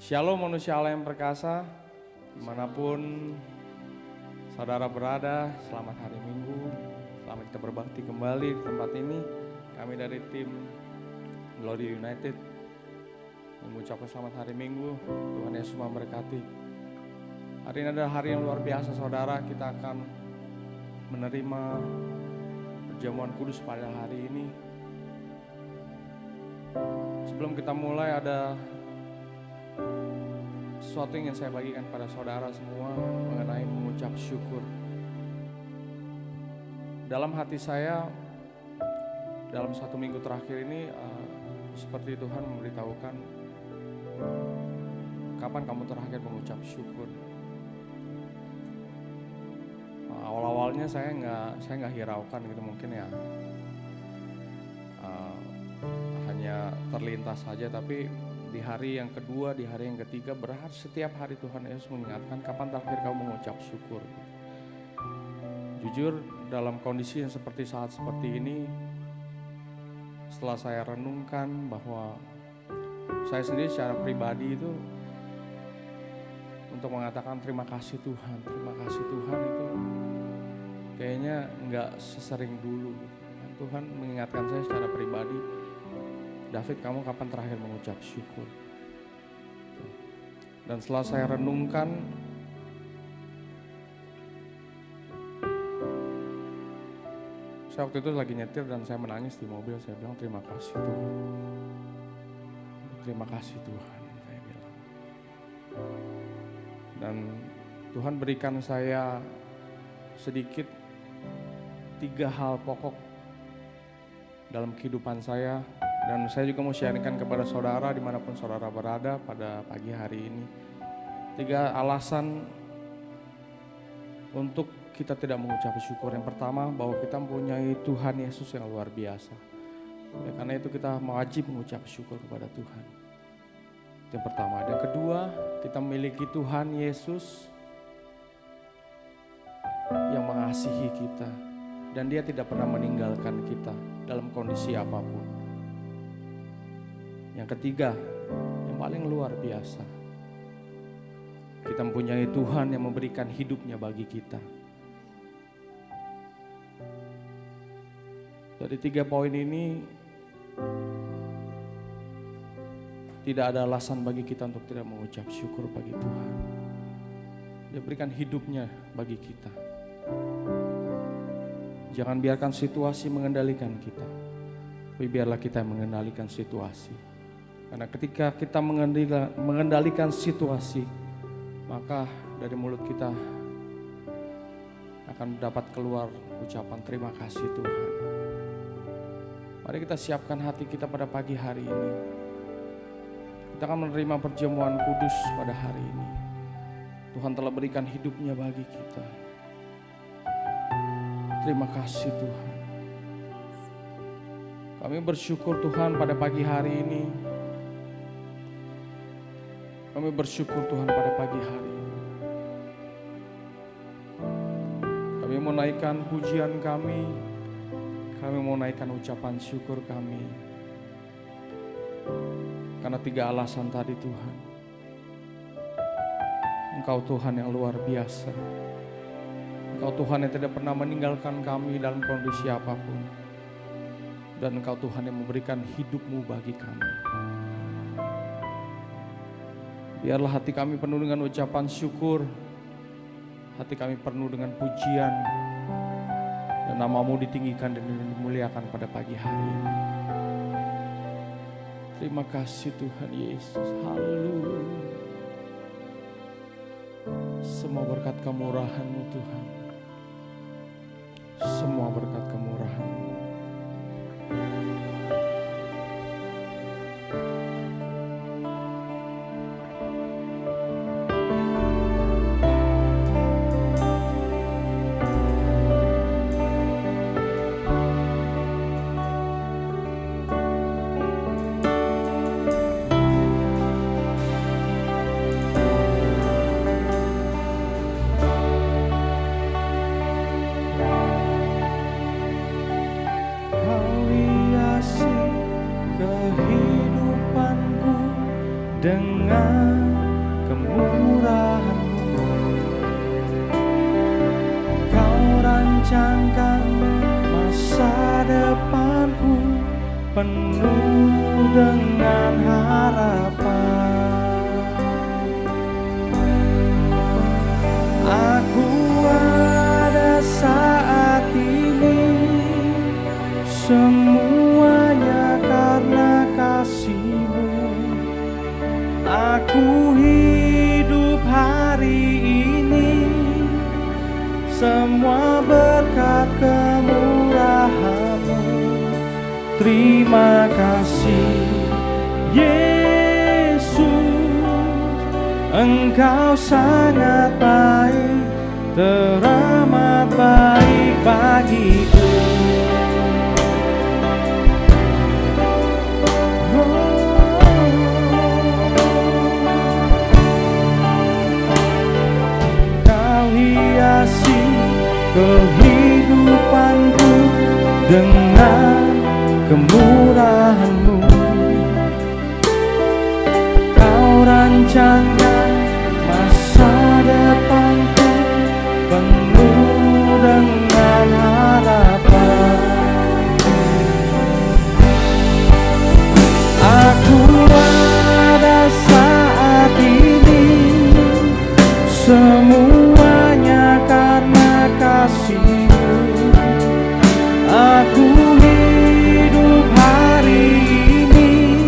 Shalom manusia Allah yang perkasa, dimanapun saudara berada, selamat hari Minggu, selamat kita berbakti kembali di tempat ini. Kami dari tim Glory United mengucapkan selamat hari Minggu, Tuhan Yesus memberkati. Hari ini adalah hari yang luar biasa saudara, kita akan menerima perjamuan kudus pada hari ini. Sebelum kita mulai ada sesuatu yang ingin saya bagikan pada saudara semua mengenai mengucap syukur. Dalam hati saya, dalam 1 minggu terakhir ini, seperti Tuhan memberitahukan, kapan kamu terakhir mengucap syukur? Awal-awalnya saya nggak hiraukan gitu, mungkin ya hanya terlintas saja, tapi di hari yang kedua, di hari yang ketiga, setiap hari Tuhan Yesus mengingatkan kapan terakhir kamu mengucap syukur. Jujur dalam kondisi yang seperti saat seperti ini, setelah saya renungkan bahwa saya sendiri secara pribadi itu untuk mengatakan terima kasih Tuhan itu kayaknya nggak sesering dulu. Tuhan mengingatkan saya secara pribadi, David, kamu kapan terakhir mengucap syukur? Dan setelah saya renungkan, saya waktu itu lagi nyetir dan saya menangis di mobil. Saya bilang terima kasih Tuhan. Terima kasih Tuhan, saya bilang. Dan Tuhan berikan saya sedikit 3 hal pokok dalam kehidupan saya. Dan saya juga mau sharingkan kepada saudara dimanapun saudara berada pada pagi hari ini. 3 alasan untuk kita tidak mengucap syukur. Yang pertama, bahwa kita mempunyai Tuhan Yesus yang luar biasa. Ya, karena itu kita wajib mengucap syukur kepada Tuhan. Itu yang pertama. Dan kedua, kita memiliki Tuhan Yesus yang mengasihi kita. Dan dia tidak pernah meninggalkan kita dalam kondisi apapun. Yang ketiga, yang paling luar biasa, kita mempunyai Tuhan yang memberikan hidupnya bagi kita. Dari 3 poin ini, tidak ada alasan bagi kita untuk tidak mengucap syukur bagi Tuhan. Dia berikan hidupnya bagi kita. Jangan biarkan situasi mengendalikan kita, tapi biarlah kita yang mengendalikan situasi. Karena ketika kita mengendalikan situasi, maka dari mulut kita akan dapat keluar ucapan terima kasih Tuhan. Mari kita siapkan hati kita pada pagi hari ini. Kita akan menerima perjamuan kudus pada hari ini. Tuhan telah berikan hidupnya bagi kita. Terima kasih Tuhan. Kami bersyukur Tuhan pada pagi hari ini. Kami bersyukur Tuhan pada pagi hari ini. Kami mau naikkan pujian kami. Kami mau naikkan ucapan syukur kami. Karena 3 alasan tadi Tuhan. Engkau Tuhan yang luar biasa. Engkau Tuhan yang tidak pernah meninggalkan kami dalam kondisi apapun. Dan Engkau Tuhan yang memberikan hidupmu bagi kami. Biarlah hati kami penuh dengan ucapan syukur, hati kami penuh dengan pujian, dan nama-Mu ditinggikan dan dimuliakan pada pagi hari ini. Terima kasih Tuhan Yesus, haleluya. Semua berkat kemurahan-Mu Tuhan, semua berkat kemurahan-Mu. Dengan depanku penuh dengan harapan. Aku ada saat ini, semuanya karena kasih-Mu. Aku hidup hari ini, semua berkat kemurahan-Mu. Terima kasih Yesus, Engkau sangat baik, teramat baik bagiku. Kau hiasi kehidupanku dengan kemurahan-Mu. Kau rancangkan masa depanku penuh dengan harapan. Aku ada saat ini, semuanya karena kasih-Mu. Aku hidup hari ini,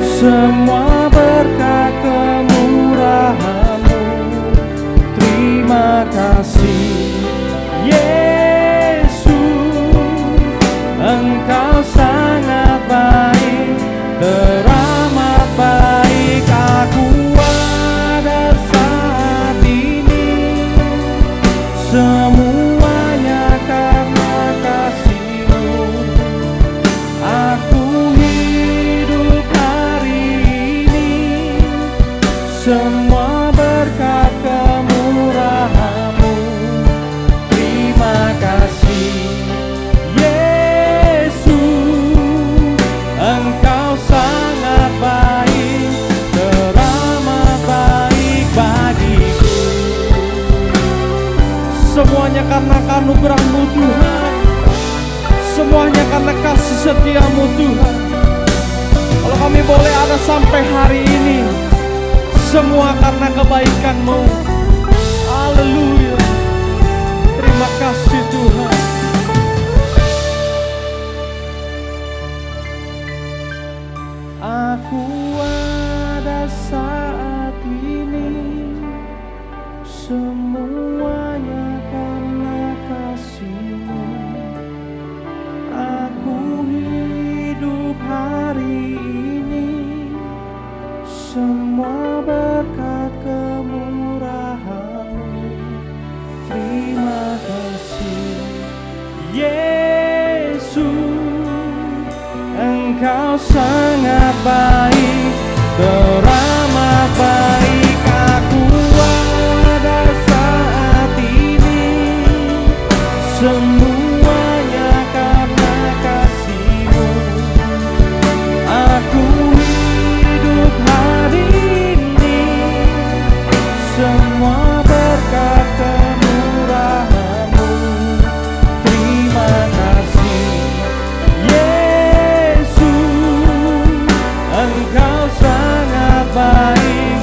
semua berkat kemurahan-Mu. Terima kasih Yesus, Engkau sangat baik, teramat baik. Aku ada saat ini, semuanya karena kasih-Mu. Aku hidup hari ini, semua berkat kemurahan-Mu. Terima kasih Yesus, Engkau sangat baik, teramat baik bagiku. Semuanya karena anugerah-Mu Tuhan, semuanya karena kasih setia-Mu Tuhan. Kalau kami boleh ada sampai hari ini, semua karena kebaikan-Mu. Haleluya, terima kasih Tuhan. Aku ada saat ini, semuanya karena kasih-Mu. Aku hidup hari ini, semua berkat kemurahan-Mu. Terima kasih Yesus, Engkau sangat baik, teramat baik. Aku ada saat ini, semuanya karena kasih-Mu. Aku hidup hari ini, semua berkat kemurahan-Mu. Terima kasih Yesus, Engkau sangat baik,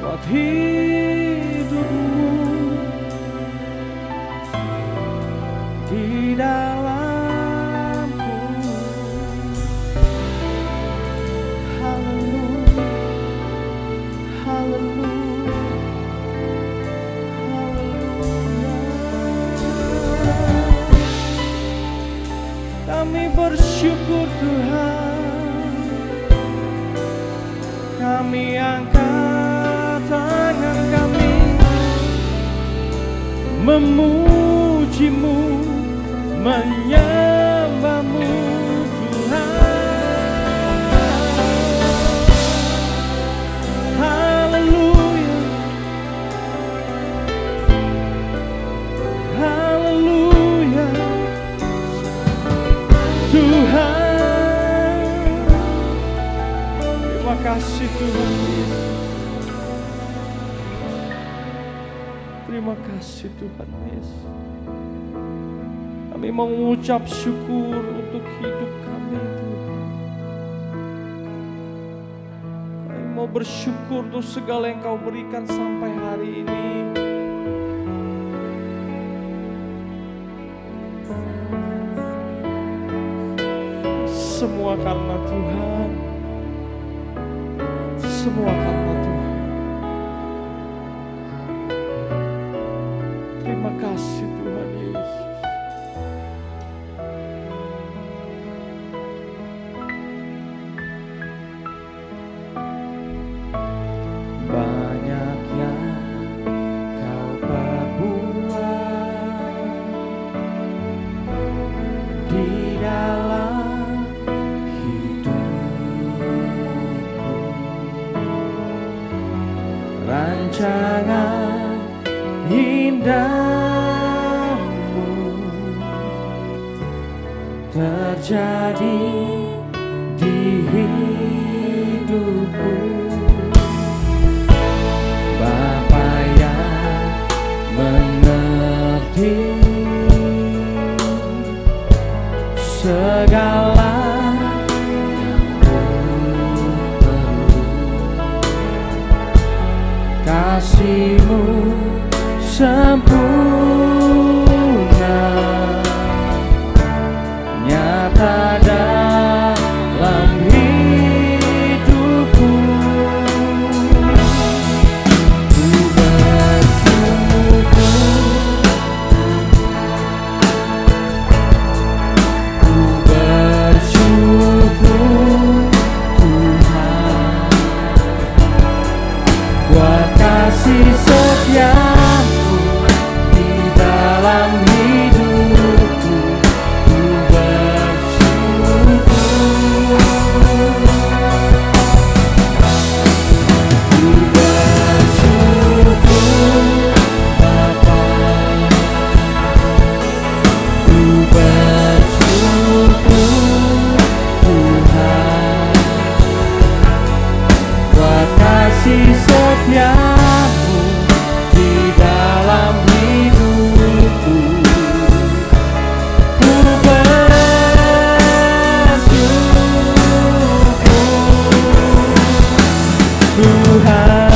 buat hidupmu di dalamku. Haleluya, haleluya, haleluya. Kami bersyukur Tuhan, kami angkat tangan kami memuji-Mu, menyembah-Mu Tuhan. Haleluya, haleluya Tuhan. Terima kasih Tuhan Yesus. Terima kasih Tuhan Yesus. Kami mau mengucap syukur untuk hidup kami Tuhan. Kami mau bersyukur untuk segala yang Kau berikan sampai hari ini. Semua karena Tuhan. Semua karena Tuhan. Terima kasih Tuhan Yesus. Banyak yang Kau perbuat di dalam hidupku, rancangan indahmu terjadi di hidupku. Bapa yang mengerti segala yang ku perlu, kasih-Mu sempurna nyata dalam hidupku. Ku bersyukur, ku bersyukur Tuhan buat kasih setia-Mu di dalam hidupku. Ku bersyukur, ku bersyukur Bapa, ku bersyukur Tuhan buat kasih setia-Mu di dalam hidupku. Ku bersyukur Tuhan.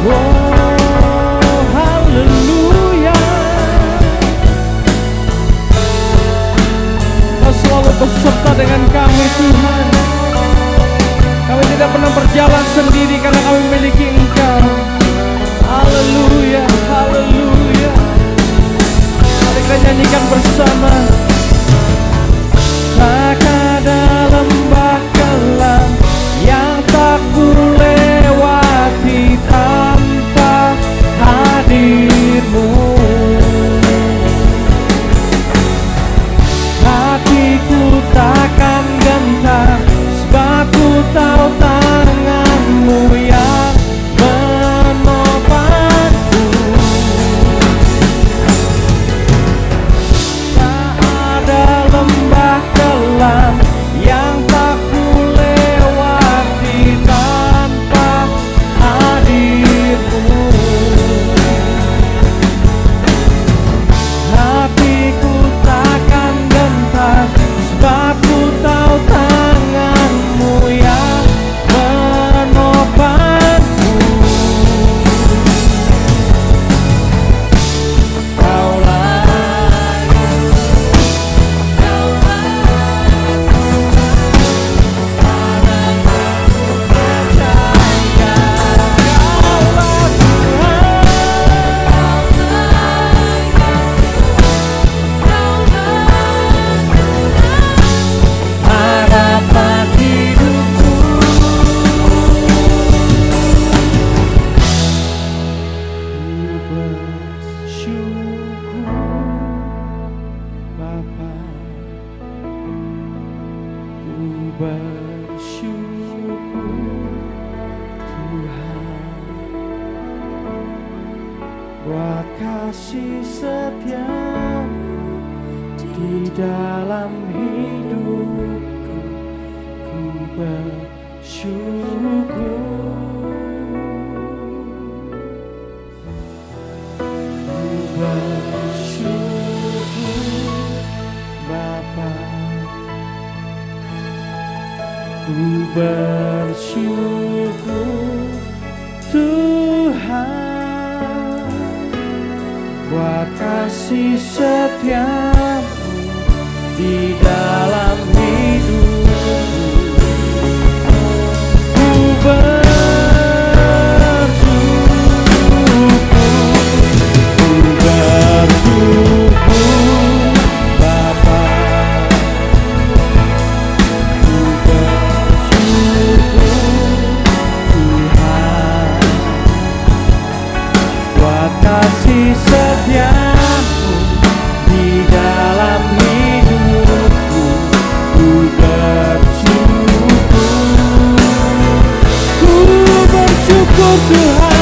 Oh, haleluya. Kau selalu beserta dengan kami Tuhan. Kami tidak pernah berjalan sendiri karena kami memiliki Engkau. Haleluya, haleluya. Mari kita nyanyikan bersama. Tak ada lembah kelam yang tak kulewati tanpa hadir-Mu. Hatiku takkan gentar sebab ku tahu tangan kasih setiamu di dalam hidupku, ku bersyukur. Ku bersyukur Bapa, ku bersyukur Tuhan buat kasih setiamu di dalam hidupku. Ku bersyukur Bapa, ku bersyukur Tuhan buat kasih setiamu di dalam hidupku. Ku bersyukur Tuhan.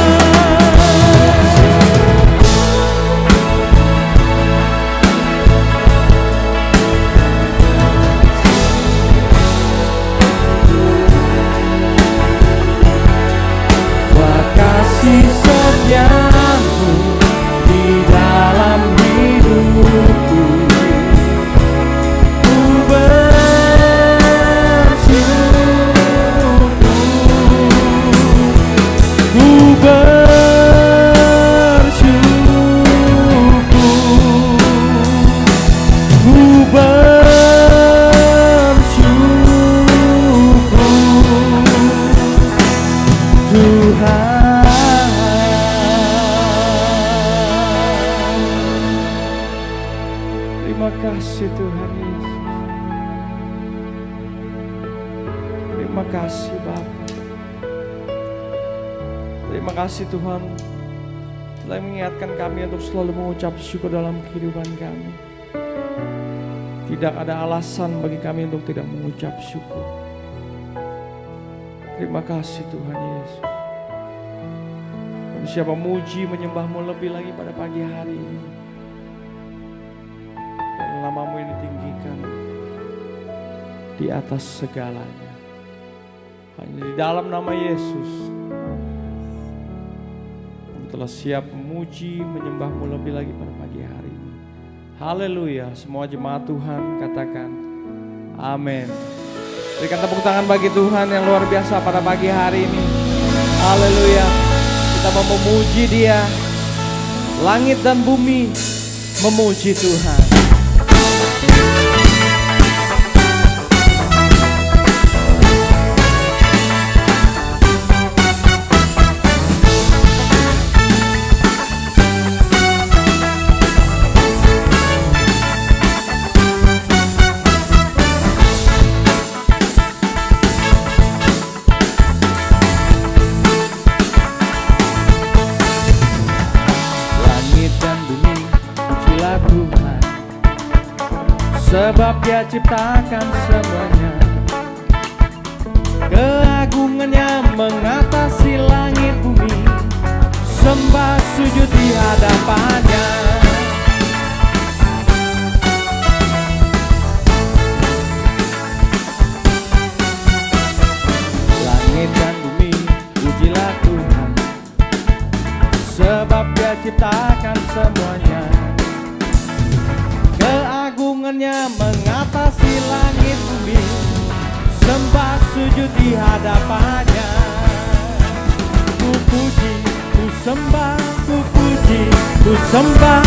Buat kasih setiamu di dalam hidupku. Ku bersyukur, ku bersyukur, ku bersyukur Tuhan. Terima kasih Tuhan Yesus. Terima kasih Bapa. Terima kasih Tuhan telah mengingatkan kami untuk selalu mengucap syukur dalam kehidupan kami. Tidak ada alasan bagi kami untuk tidak mengucap syukur. Terima kasih Tuhan Yesus. Kami siap memuji menyembah-Mu lebih lagi pada pagi hari ini. Dan nama-Mu yang ditinggikan di atas segalanya. Hanya di dalam nama Yesus kami telah siap memuji menyembah-Mu lebih lagi pada pagi hari ini. Haleluya. Semua jemaat Tuhan katakan amin. Berikan tepuk tangan bagi Tuhan yang luar biasa pada pagi hari ini. Haleluya. Kita mau memuji Dia. Langit dan bumi memuji Tuhan. Sebab Dia ciptakan semuanya, keagungannya mengatasi langit bumi, sembah sujud di hadapannya. Langit dan bumi pujilah Tuhan, sebab Dia ciptakan semuanya, keagungannya mengatasi langit bumi, sembah sujud di hadapannya. Ku puji, ku sembah, ku puji, ku sembah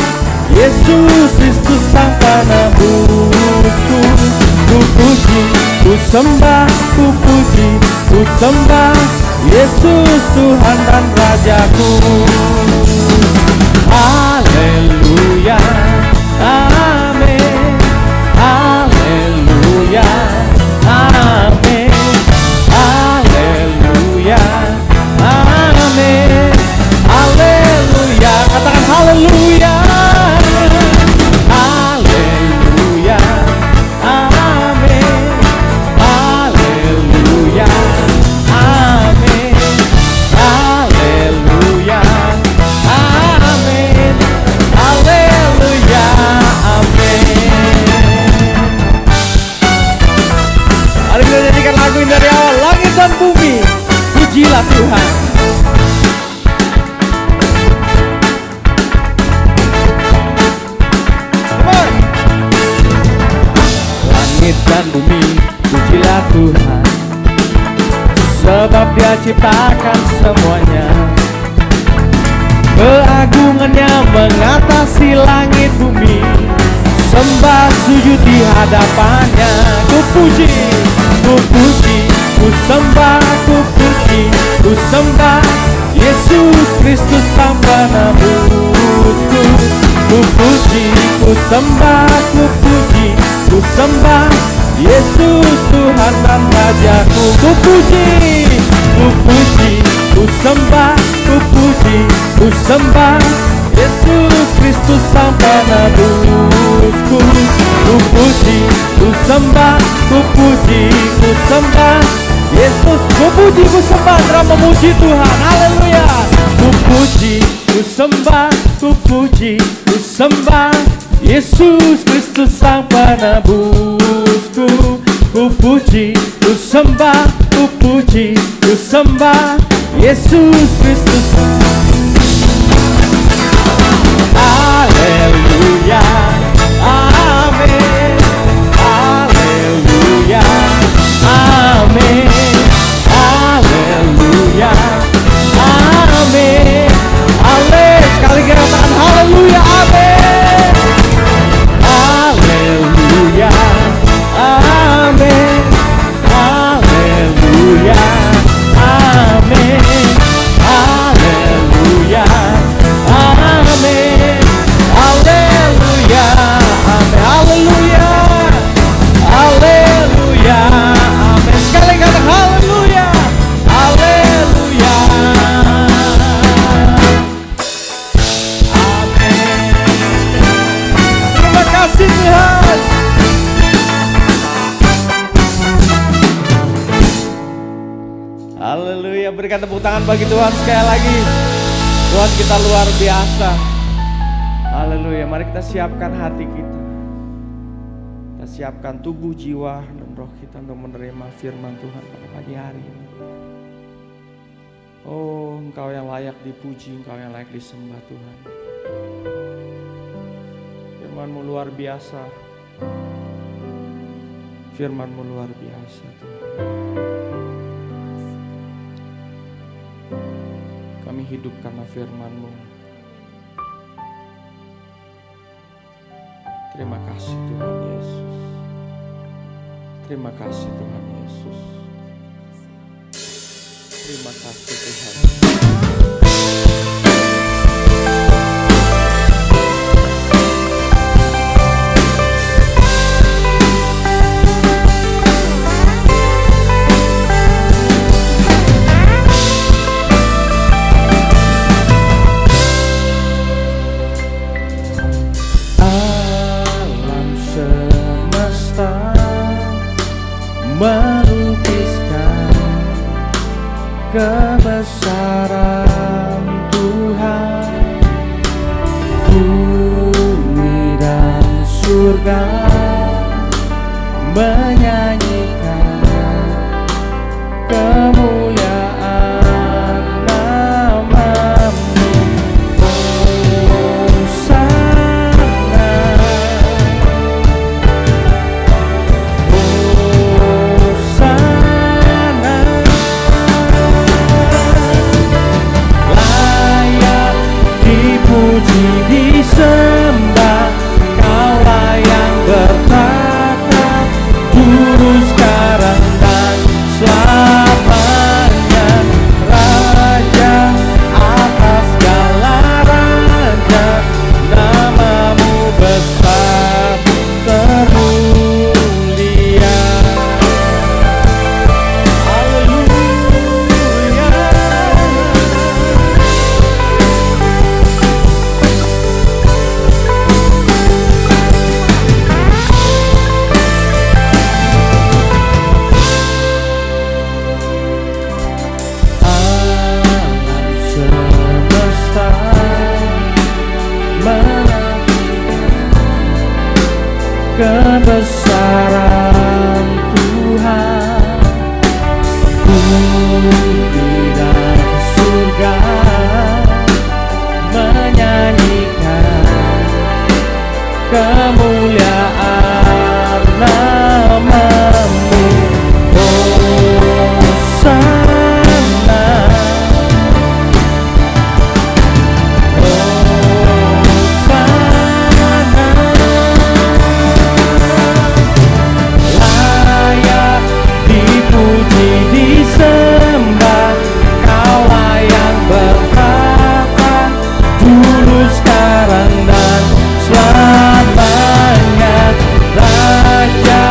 Yesus Kristus Sang Penebusku. Ku puji, ku sembah, ku puji, ku sembah Yesus Tuhan dan Rajaku. Haleluya, amin. Haleluya, amin. Haleluya, amin. Haleluya, katakan haleluya. Haleluya, amin. Haleluya, amin. Haleluya, lagu ini dari awal. Langit dan bumi, pujilah Tuhan. Langit dan bumi, pujilah Tuhan, sebab Dia ciptakan semuanya. Keagungannya mengatasi langit bumi, sembah sujud di hadapannya. Ku puji, ku puji, ku sembah, ku puji, ku sembah Yesus Kristus Sang Penebusku. Ku puji, ku sembah, ku puji, ku sembah Yesus Tuhan dan Rajaku. Ku puji, ku puji, ku sembah, ku puji, ku sembah Yesus Kristus Sang Penebusku. Ku puji, ku sembah, ku puji, ku sembah Yesus. Ku puji, ku sembah, dalam memuji Tuhan. Haleluya. Ku puji, ku sembah, ku puji, ku sembah Yesus Kristus Sang Penebusku. Ku puji, ku sembah, ku puji, ku sembah Yesus Kristus. Haleluya, amin. Haleluya, amin. Haleluya, amin. Sekali lagi katakan haleluya, amin. Haleluya, amin. Haleluya, amin. Haleluya, amin. Haleluya, amin. Haleluya, haleluya, amin. Sekali lagi katakan haleluya, haleluya, amin. Terima kasih Tuhan. Haleluya, berikan tepuk tangan bagi Tuhan sekali lagi. Tuhan kita luar biasa. Haleluya, mari kita siapkan hati kita. Kita siapkan tubuh, jiwa, dan roh kita untuk menerima firman Tuhan pada pagi hari ini. Oh, Engkau yang layak dipuji, Engkau yang layak disembah Tuhan. Firman-Mu luar biasa. Firman-Mu luar biasa Tuhan. Kami hidup karena firman-Mu. Terima kasih Tuhan Yesus. Terima kasih Tuhan Yesus. Terima kasih Tuhan. melukiskan kebesaran Tuhan. Bumi dan surga menyanyikan kemuliaan nama-Mu. Hosana, Hosana, layak dipuji, disembah, Kaulah yang bertata dulu, sekarang dan selamanya. Raja atas segala raja, nama-Mu besar termulia. Haleluya. Alam semesta menantikan kebesaran Tuhan. di dalam surga menyanyikan kemuliaan namamu. Hosana, Hosana, layak dipuji disembah, Kaulah yang berkata dulu, sekarang dan selamanya. Raja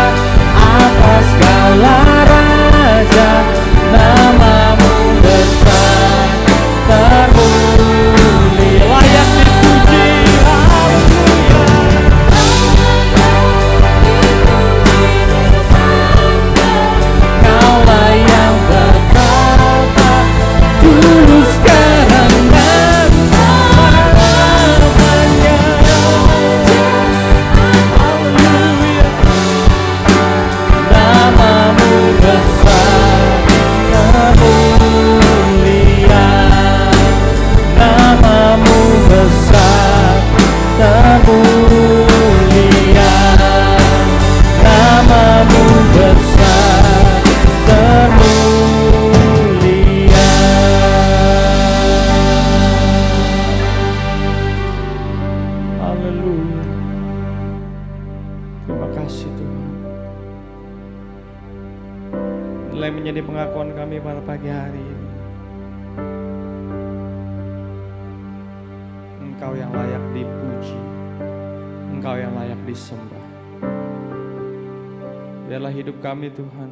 atas segala raja, namamu besar termulia, layak dipuji. Kaulah yang berkata dulu, sekarang dan selamanya. Namamu besar termulia, namamu besar termulia, namamu besar termulia. Haleluya. Terima kasih Tuhan. Mulai menjadi pengakuan kami pada pagi hari ini. Engkau yang layak dipuji, Engkau yang layak disembah. Biarlah hidup kami Tuhan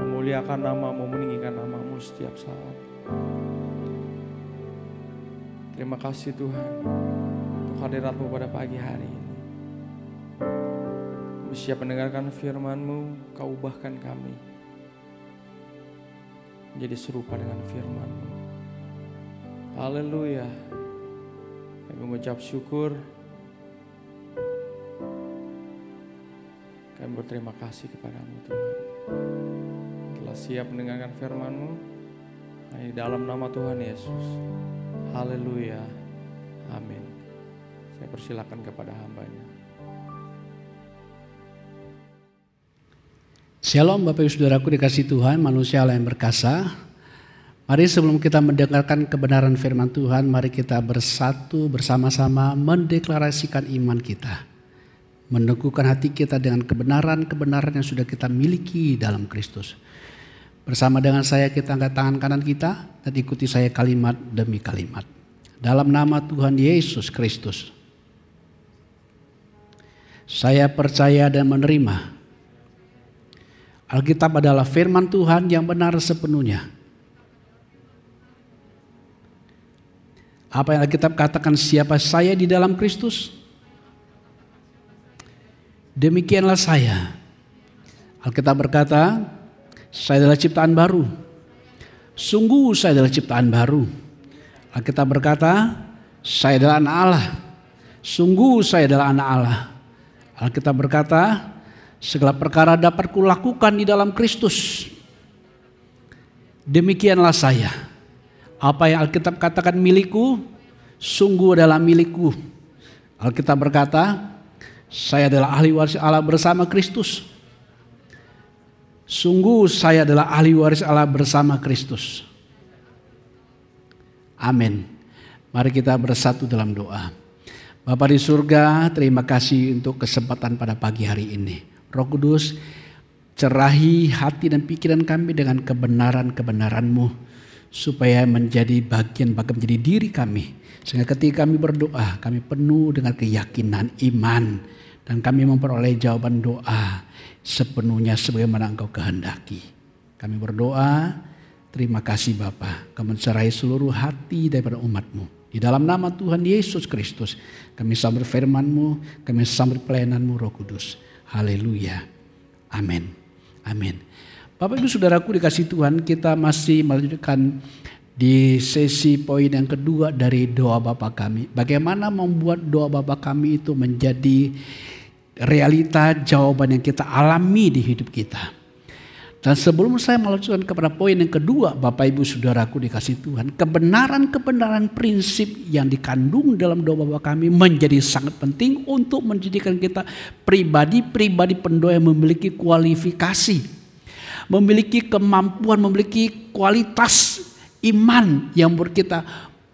memuliakan namamu, meninggikan namamu setiap saat. Terima kasih Tuhan untuk hadirat-Mu pada pagi hari ini. Kami siap mendengarkan firman-Mu, Kau ubahkan kami menjadi serupa dengan firman-Mu. Haleluya. Kami mengucap syukur. Kami berterima kasih kepadamu Tuhan. Telah siap mendengarkan firman-Mu. Di dalam nama Tuhan Yesus. Haleluya. Amin. Saya persilakan kepada hamba-Nya. Shalom Bapak Ibu Saudaraku dikasih Tuhan, manusia Allah yang berkasa. Mari sebelum kita mendengarkan kebenaran firman Tuhan, mari kita bersatu bersama-sama mendeklarasikan iman kita. Meneguhkan hati kita dengan kebenaran-kebenaran yang sudah kita miliki dalam Kristus. Bersama dengan saya kita angkat tangan kanan kita dan ikuti saya kalimat demi kalimat. Dalam nama Tuhan Yesus Kristus, saya percaya dan menerima Alkitab adalah firman Tuhan yang benar sepenuhnya. Apa yang Alkitab katakan, siapa saya di dalam Kristus, demikianlah saya. Alkitab berkata, saya adalah ciptaan baru. Sungguh saya adalah ciptaan baru. Alkitab berkata, saya adalah anak Allah. Sungguh saya adalah anak Allah. Alkitab berkata, segala perkara dapat kulakukan di dalam Kristus. Demikianlah saya. Apa yang Alkitab katakan milikku, sungguh adalah milikku. Alkitab berkata, saya adalah ahli waris Allah bersama Kristus. Sungguh saya adalah ahli waris Allah bersama Kristus. Amin. Mari kita bersatu dalam doa. Bapa di surga, terima kasih untuk kesempatan pada pagi hari ini. Roh Kudus, cerahi hati dan pikiran kami dengan kebenaran-kebenaran-Mu, supaya menjadi bagian menjadi diri kami. Sehingga ketika kami berdoa, kami penuh dengan keyakinan iman, dan kami memperoleh jawaban doa sepenuhnya sebagaimana Engkau kehendaki. Kami berdoa, terima kasih Bapa, Kau mencerai seluruh hati daripada umat-Mu. Di dalam nama Tuhan Yesus Kristus, kami sambut firman-Mu, kami sambut pelayanan-Mu Roh Kudus. Haleluya. Amin. Amin. Bapak Ibu Saudaraku dikasih Tuhan, kita masih melanjutkan di sesi poin yang kedua dari doa Bapa kami. Bagaimana membuat doa Bapa kami itu menjadi realita jawaban yang kita alami di hidup kita. Dan sebelum saya melanjutkan kepada poin yang kedua, Bapak Ibu Saudaraku dikasih Tuhan, kebenaran-kebenaran prinsip yang dikandung dalam doa Bapa kami menjadi sangat penting untuk menjadikan kita pribadi-pribadi pendoa yang memiliki kualifikasi, memiliki kemampuan, memiliki kualitas iman yang membuat kita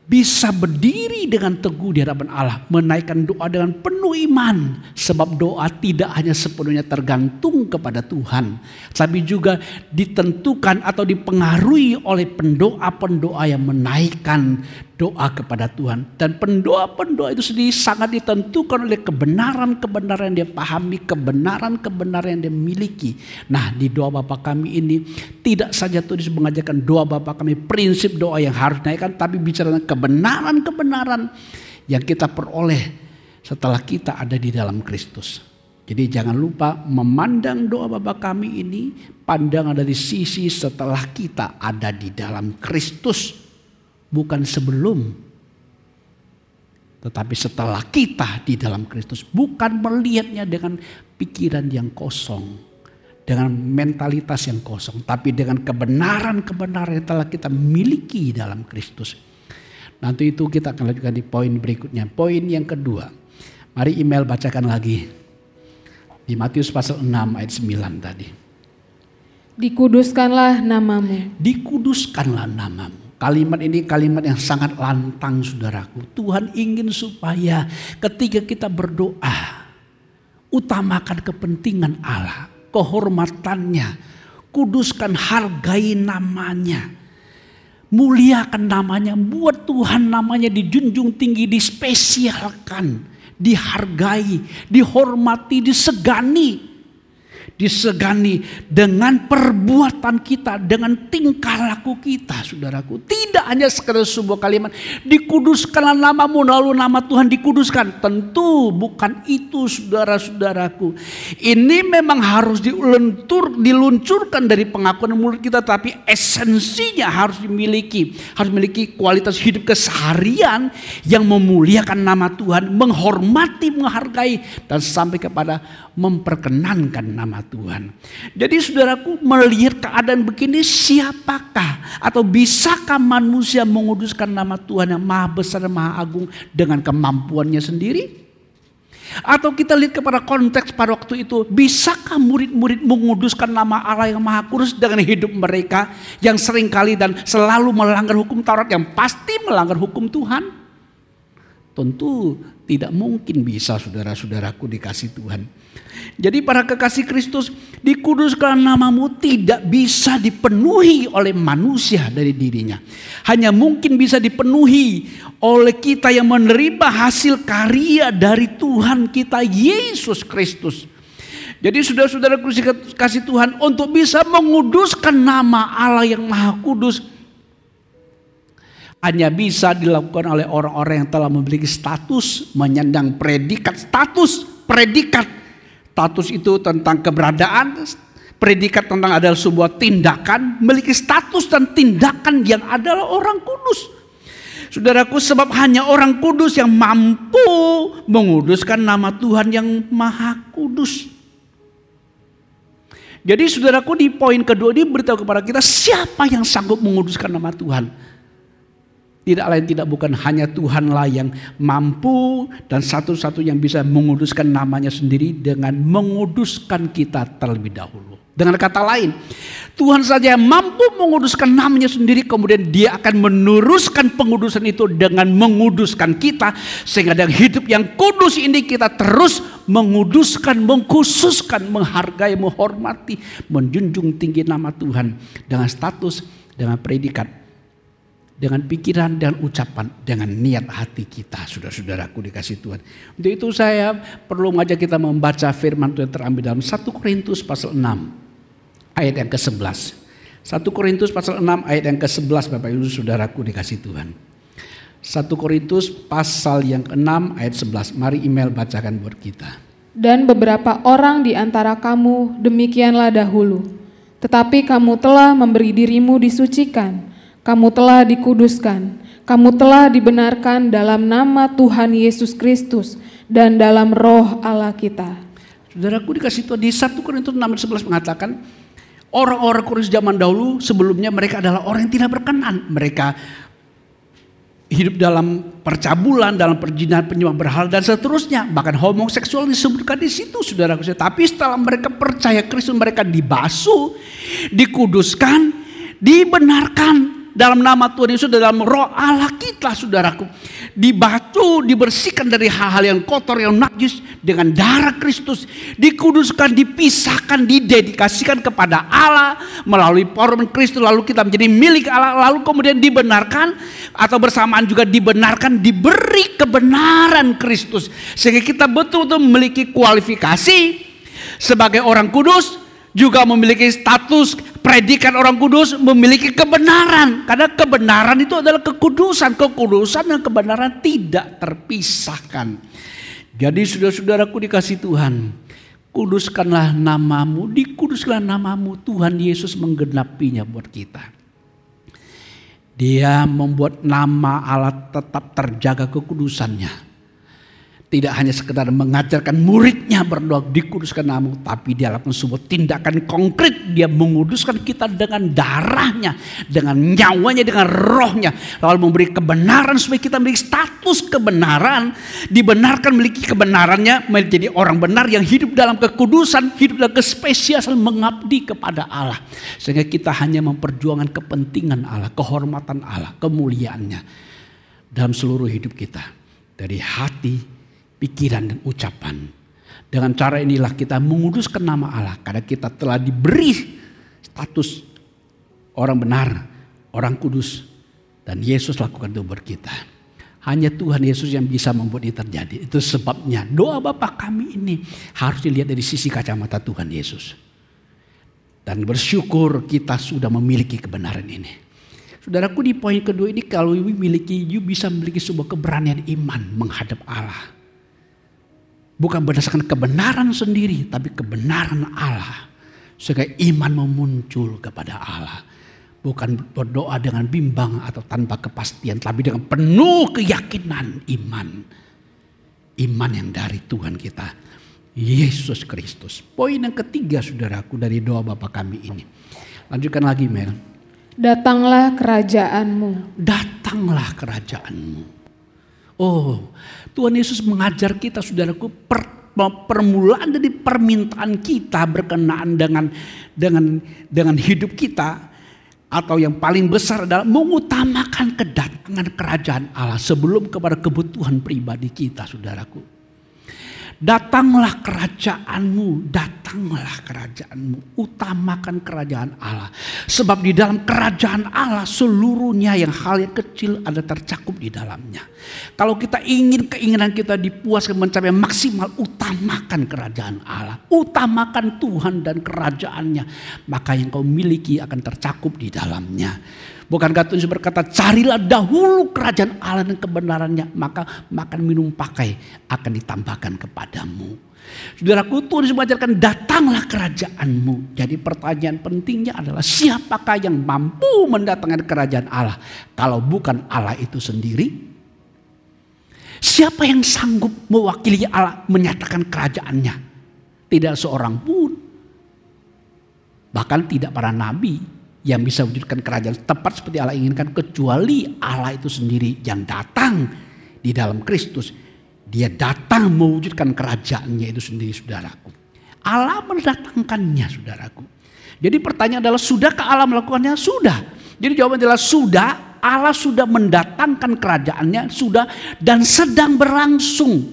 bisa berdiri dengan teguh di hadapan Allah, menaikkan doa dengan penuh iman, sebab doa tidak hanya sepenuhnya tergantung kepada Tuhan, tapi juga ditentukan atau dipengaruhi oleh pendoa-pendoa yang menaikkan doa kepada Tuhan. Dan pendoa-pendoa itu sendiri sangat ditentukan oleh kebenaran-kebenaran yang dia pahami, kebenaran-kebenaran yang dia miliki. Nah, di doa Bapa kami ini tidak saja tulis mengajarkan doa Bapa kami prinsip doa yang harus dinaikkan, tapi bicara tentang kebenaran-kebenaran yang kita peroleh setelah kita ada di dalam Kristus. Jadi jangan lupa memandang doa Bapa kami ini pandangan dari sisi setelah kita ada di dalam Kristus. Bukan sebelum, tetapi setelah kita di dalam Kristus. Bukan melihatnya dengan pikiran yang kosong, dengan mentalitas yang kosong, tapi dengan kebenaran-kebenaran yang telah kita miliki dalam Kristus. Nanti itu kita akan lanjutkan di poin berikutnya. Poin yang kedua, mari email bacakan lagi. Di Matius pasal 6 ayat 9 tadi. Dikuduskanlah namamu. Dikuduskanlah namamu. Kalimat ini kalimat yang sangat lantang saudaraku. Tuhan ingin supaya ketika kita berdoa, utamakan kepentingan Allah, kehormatannya, kuduskan, hargai namanya, muliakan namanya, buat Tuhan namanya dijunjung tinggi, dispesialkan, dihargai, dihormati, disegani dengan perbuatan kita, dengan tingkah laku kita, saudaraku. Tidak hanya sekedar sebuah kalimat, dikuduskanlah namamu, lalu nama Tuhan dikuduskan. Tentu bukan itu, saudara-saudaraku. Ini memang harus diluncurkan dari pengakuan mulut kita, tapi esensinya harus dimiliki. Harus memiliki kualitas hidup keseharian yang memuliakan nama Tuhan, menghormati, menghargai, dan sampai kepada memperkenankan nama Tuhan. Jadi saudaraku, melihat keadaan begini, siapakah atau bisakah manusia menguduskan nama Tuhan yang maha besar dan maha agung dengan kemampuannya sendiri? Atau kita lihat kepada konteks pada waktu itu, bisakah murid-murid menguduskan nama Allah yang maha kudus dengan hidup mereka yang seringkali dan selalu melanggar hukum Taurat, yang pasti melanggar hukum Tuhan? Tentu tidak mungkin bisa, saudara-saudaraku dikasih Tuhan. Jadi para kekasih Kristus, dikuduskan namamu tidak bisa dipenuhi oleh manusia dari dirinya. Hanya mungkin bisa dipenuhi oleh kita yang menerima hasil karya dari Tuhan kita Yesus Kristus. Jadi saudara-saudara kasih Tuhan, untuk bisa menguduskan nama Allah yang maha kudus, hanya bisa dilakukan oleh orang-orang yang telah memiliki status, menyandang predikat, predikat. Status itu tentang keberadaan, predikat tentang adalah sebuah tindakan, memiliki status dan tindakan yang adalah orang kudus. Saudaraku, sebab hanya orang kudus yang mampu menguduskan nama Tuhan yang maha kudus. Jadi saudaraku, di poin kedua ini beritahu kepada kita siapa yang sanggup menguduskan nama Tuhan. Tidak lain tidak bukan hanya Tuhanlah yang mampu dan satu-satu yang bisa menguduskan namanya sendiri dengan menguduskan kita terlebih dahulu. Dengan kata lain, Tuhan saja yang mampu menguduskan namanya sendiri, kemudian dia akan meneruskan pengudusan itu dengan menguduskan kita. Sehingga dengan hidup yang kudus ini kita terus menguduskan, mengkhususkan, menghargai, menghormati, menjunjung tinggi nama Tuhan. Dengan status, dengan predikat, dengan pikiran dan ucapan, dengan niat hati kita, saudara-saudaraku dikasih Tuhan. Untuk itu saya perlu mengajak kita membaca firman Tuhan terambil dalam 1 Korintus pasal 6 ayat yang ke-11. 1 Korintus pasal 6 ayat yang ke-11, Bapak Ibu saudaraku dikasih Tuhan. 1 Korintus pasal yang ke-6 ayat 11. Mari email bacakan buat kita. Dan beberapa orang di antara kamu demikianlah dahulu, tetapi kamu telah memberi dirimu disucikan, kamu telah dikuduskan, kamu telah dibenarkan dalam nama Tuhan Yesus Kristus dan dalam roh Allah kita. Saudaraku dikasih Tuhan, di 1 Korintus 6:11 mengatakan, Orang-orang Korintus zaman dahulu sebelumnya mereka adalah orang yang tidak berkenan. Mereka hidup dalam percabulan, dalam perzinahan, penyembah berhala dan seterusnya. Bahkan homoseksual disebutkan di situ, saudara. Tapi setelah mereka percaya Kristus, mereka dibasuh, dikuduskan, dibenarkan dalam nama Tuhan Yesus, dalam roh Allah kita, saudaraku. Dibasuh, dibersihkan dari hal-hal yang kotor, yang najis dengan darah Kristus. Dikuduskan, dipisahkan, didedikasikan kepada Allah melalui korban Kristus. Lalu kita menjadi milik Allah. Lalu kemudian dibenarkan, atau bersamaan juga dibenarkan, diberi kebenaran Kristus. Sehingga kita betul-betul memiliki kualifikasi sebagai orang kudus, juga memiliki status predikat orang kudus, memiliki kebenaran. Karena kebenaran itu adalah kekudusan. Kekudusan dan kebenaran tidak terpisahkan. Jadi saudara-saudaraku dikasih Tuhan, kuduskanlah namamu, dikuduskanlah namamu. Tuhan Yesus menggenapinya buat kita. Dia membuat nama Allah tetap terjaga kekudusannya. Tidak hanya sekedar mengajarkan muridnya berdoa dikuduskan namamu, tapi dia lakukan sebuah tindakan konkret. Dia menguduskan kita dengan darahnya, dengan nyawanya, dengan rohnya. Lalu memberi kebenaran supaya kita memiliki status kebenaran. Dibenarkan memiliki kebenarannya, menjadi orang benar yang hidup dalam kekudusan, hidup dalam kespesialan, mengabdi kepada Allah. Sehingga kita hanya memperjuangkan kepentingan Allah, kehormatan Allah, kemuliaannya dalam seluruh hidup kita. Dari hati, pikiran dan ucapan. Dengan cara inilah kita menguduskan nama Allah. Karena kita telah diberi status orang benar, orang kudus. Dan Yesus lakukan itu buat kita. Hanya Tuhan Yesus yang bisa membuat ini terjadi. Itu sebabnya doa Bapa kami ini harus dilihat dari sisi kacamata Tuhan Yesus. Dan bersyukur kita sudah memiliki kebenaran ini. Saudaraku, di poin kedua ini, kalau you bisa memiliki sebuah keberanian iman menghadap Allah. Bukan berdasarkan kebenaran sendiri, tapi kebenaran Allah. Sehingga iman memuncul kepada Allah. Bukan berdoa dengan bimbang atau tanpa kepastian, tapi dengan penuh keyakinan iman. Iman yang dari Tuhan kita, Yesus Kristus. Poin yang ketiga, saudaraku, dari doa Bapa kami ini. Lanjutkan lagi, Mel. Datanglah kerajaanmu. Datanglah kerajaanmu. Oh, Tuhan Yesus mengajar kita, saudaraku, permulaan dari permintaan kita berkenaan dengan hidup kita, atau yang paling besar adalah mengutamakan kedatangan kerajaan Allah sebelum kepada kebutuhan pribadi kita, saudaraku. Datanglah kerajaanmu, datanglah kerajaanmu. Utamakan kerajaan Allah. Sebab di dalam kerajaan Allah seluruhnya yang hal yang kecil ada tercakup di dalamnya. Kalau kita ingin keinginan kita dipuaskan mencapai maksimal, utamakan kerajaan Allah. Utamakan Tuhan dan kerajaannya. Maka yang kau miliki akan tercakup di dalamnya. Bukankah Tuhan berkata, carilah dahulu kerajaan Allah dan kebenarannya, maka makan minum pakai akan ditambahkan kepadamu. Saudaraku, Tuhan mengajarkan datanglah kerajaanmu. Jadi pertanyaan pentingnya adalah, siapakah yang mampu mendatangkan kerajaan Allah kalau bukan Allah itu sendiri? Siapa yang sanggup mewakili Allah menyatakan kerajaannya? Tidak seorang pun. Bahkan tidak para nabi yang bisa wujudkan kerajaan tepat seperti Allah inginkan, kecuali Allah itu sendiri yang datang di dalam Kristus. Dia datang mewujudkan kerajaannya itu sendiri, saudaraku. Allah mendatangkannya, saudaraku. Jadi pertanyaan adalah, sudahkah Allah melakukannya? Sudah. Jadi jawabannya adalah sudah. Allah sudah mendatangkan kerajaannya, sudah dan sedang berlangsung.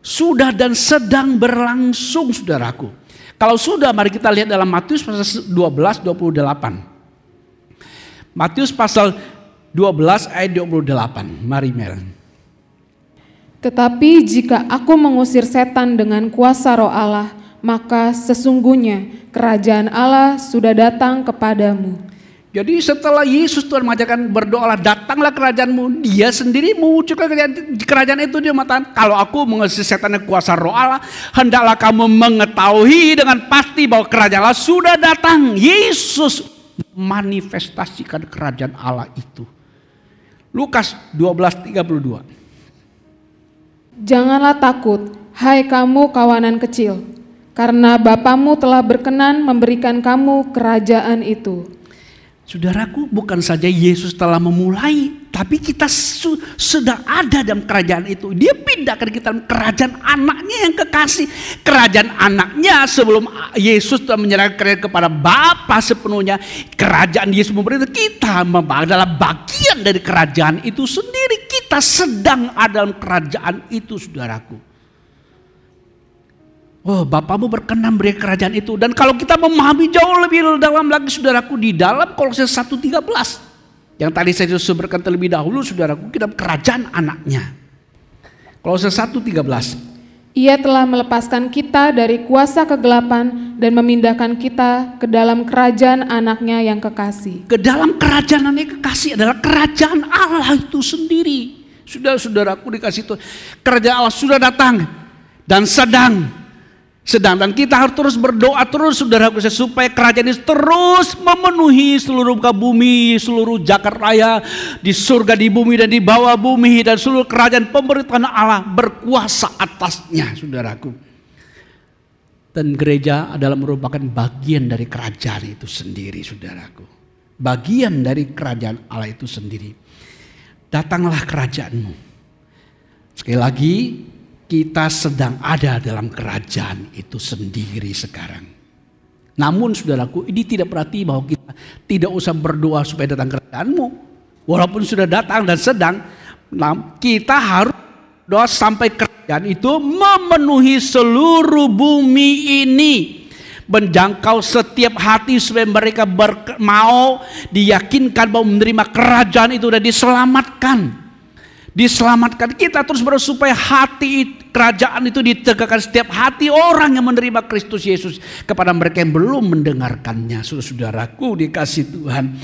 Sudah dan sedang berlangsung, saudaraku. Kalau sudah, mari kita lihat dalam Matius pasal 12, 28. Matius pasal 12 ayat 28. Mari Mel. Tetapi jika aku mengusir setan dengan kuasa roh Allah, maka sesungguhnya kerajaan Allah sudah datang kepadamu. Jadi setelah Yesus Tuhan mengajarkan berdoalah datanglah kerajaanmu, dia sendiri mewujudkan kerajaan itu. Dia mengatakan, kalau aku mengusir setan dengan kuasa roh Allah, hendaklah kamu mengetahui dengan pasti bahwa kerajaan Allah sudah datang. Yesus manifestasikan kerajaan Allah itu. Lukas 12:32. Janganlah takut, hai kamu kawanan kecil, karena Bapamu telah berkenan memberikan kamu kerajaan itu. Saudaraku, bukan saja Yesus telah memulai, tapi kita sudah ada dalam kerajaan itu. Dia pindahkan kita dalam kerajaan anaknya yang kekasih. Kerajaan anaknya sebelum Yesus telah menyerahkan kerajaan kepada Bapa sepenuhnya. Kerajaan Yesus memberi kita adalah bagian dari kerajaan itu sendiri. Kita sedang ada dalam kerajaan itu, saudaraku. Oh, Bapamu berkenan beri kerajaan itu. Dan kalau kita memahami jauh lebih dalam lagi, saudaraku, di dalam Kolose 1:13 yang tadi saya sumberkan terlebih dahulu, saudaraku, kita kerajaan anaknya. Kolose 1:13. Ia telah melepaskan kita dari kuasa kegelapan dan memindahkan kita ke dalam kerajaan anaknya yang kekasih. Ke dalam kerajaan anaknya kekasih adalah kerajaan Allah itu sendiri. Saudara-saudaraku dikasih itu, kerajaan Allah sudah datang dan sedang dan kita harus terus berdoa terus, saudaraku, supaya kerajaan ini terus memenuhi seluruh muka bumi, seluruh jagat raya, di surga, di bumi dan di bawah bumi, dan seluruh kerajaan pemerintahan Allah berkuasa atasnya, saudaraku. Dan gereja adalah merupakan bagian dari kerajaan itu sendiri, saudaraku. Bagian dari kerajaan Allah itu sendiri. Datanglah kerajaanmu. Sekali lagi, kita sedang ada dalam kerajaan itu sendiri sekarang. Namun saudaraku, ini tidak berarti bahwa kita tidak usah berdoa supaya datang kerajaanmu. Walaupun sudah datang dan sedang, kita harus doa sampai kerajaan itu memenuhi seluruh bumi ini. Menjangkau setiap hati supaya mereka mau diyakinkan bahwa menerima kerajaan itu dan diselamatkan. Kita terus berdoa supaya hati kerajaan itu ditegakkan setiap hati orang yang menerima Kristus Yesus kepada mereka yang belum mendengarkannya. Saudaraku dikasih Tuhan.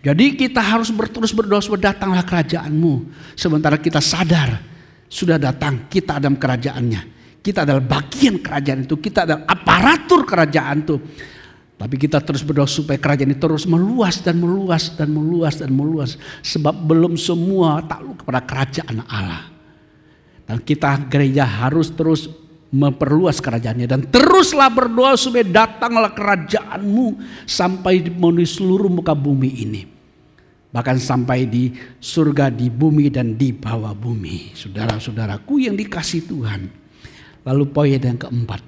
Jadi kita harus terus berdoa supaya datanglah kerajaanmu. Sementara kita sadar sudah datang, kita dalam kerajaannya. Kita adalah bagian kerajaan itu, kita adalah aparatur kerajaan itu. Tapi kita terus berdoa supaya kerajaan ini terus meluas dan meluas dan meluas dan meluas. Sebab belum semua takluk kepada kerajaan Allah. Dan kita gereja harus terus memperluas kerajaannya. Dan teruslah berdoa supaya datanglah kerajaanmu sampai memenuhi seluruh muka bumi ini. Bahkan sampai di surga, di bumi dan di bawah bumi. Saudara-saudaraku yang dikasih Tuhan. Lalu poin yang keempat.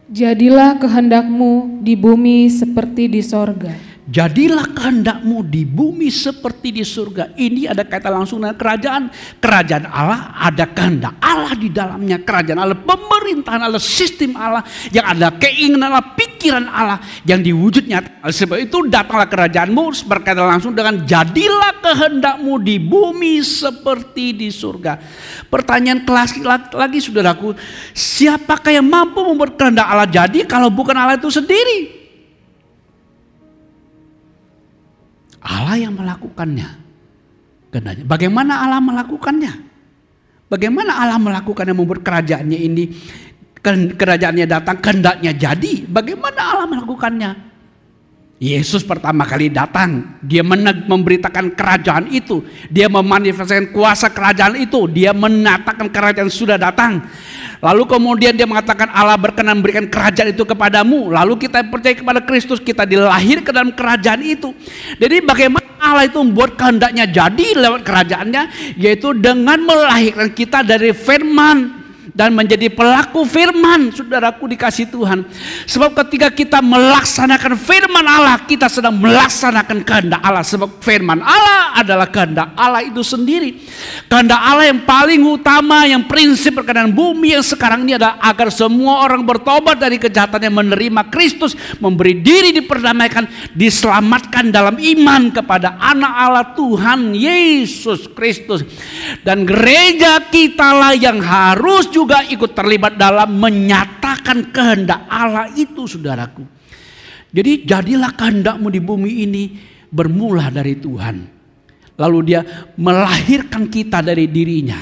Jadilah kehendakmu di bumi seperti di sorga. Jadilah kehendakmu di bumi seperti di surga. Ini ada kaitan langsung dengan kerajaan. Kerajaan Allah, ada kehendak Allah di dalamnya. Kerajaan Allah, pemerintahan Allah, sistem Allah. Yang ada keinginan Allah, pikiran Allah yang diwujud nyata. Sebab itu datanglah kerajaanmu berkaitan langsung dengan jadilah kehendakmu di bumi seperti di surga. Pertanyaan klasik lagi, saudaraku, siapakah yang mampu membuat kehendak Allah jadi kalau bukan Allah itu sendiri? Allah yang melakukannya. Bagaimana Allah melakukannya? Bagaimana Allah melakukannya, membuat kerajaannya ini, kerajaannya datang, kehendaknya jadi? Bagaimana Allah melakukannya? Yesus pertama kali datang, dia memberitakan kerajaan itu, dia memanifestasikan kuasa kerajaan itu, dia menyatakan kerajaan sudah datang. Lalu kemudian dia mengatakan Allah berkenan memberikan kerajaan itu kepadamu. Lalu kita percaya kepada Kristus, kita dilahirkan dalam kerajaan itu. Jadi bagaimana Allah itu membuat kehendaknya jadi lewat kerajaannya, yaitu dengan melahirkan kita dari firman dan menjadi pelaku firman. Saudaraku dikasih Tuhan, sebab ketika kita melaksanakan firman Allah, kita sedang melaksanakan kehendak Allah. Sebab firman Allah adalah kehendak Allah itu sendiri. Kehendak Allah yang paling utama, yang prinsip berkenaan bumi yang sekarang ini adalah agar semua orang bertobat dari kejahatannya, menerima Kristus, memberi diri diperdamaikan, diselamatkan dalam iman kepada anak Allah Tuhan Yesus Kristus. Dan gereja kitalah yang harus juga ikut terlibat dalam menyatakan kehendak Allah itu, saudaraku. Jadi jadilah kehendakmu di bumi ini bermula dari Tuhan. Lalu dia melahirkan kita dari dirinya.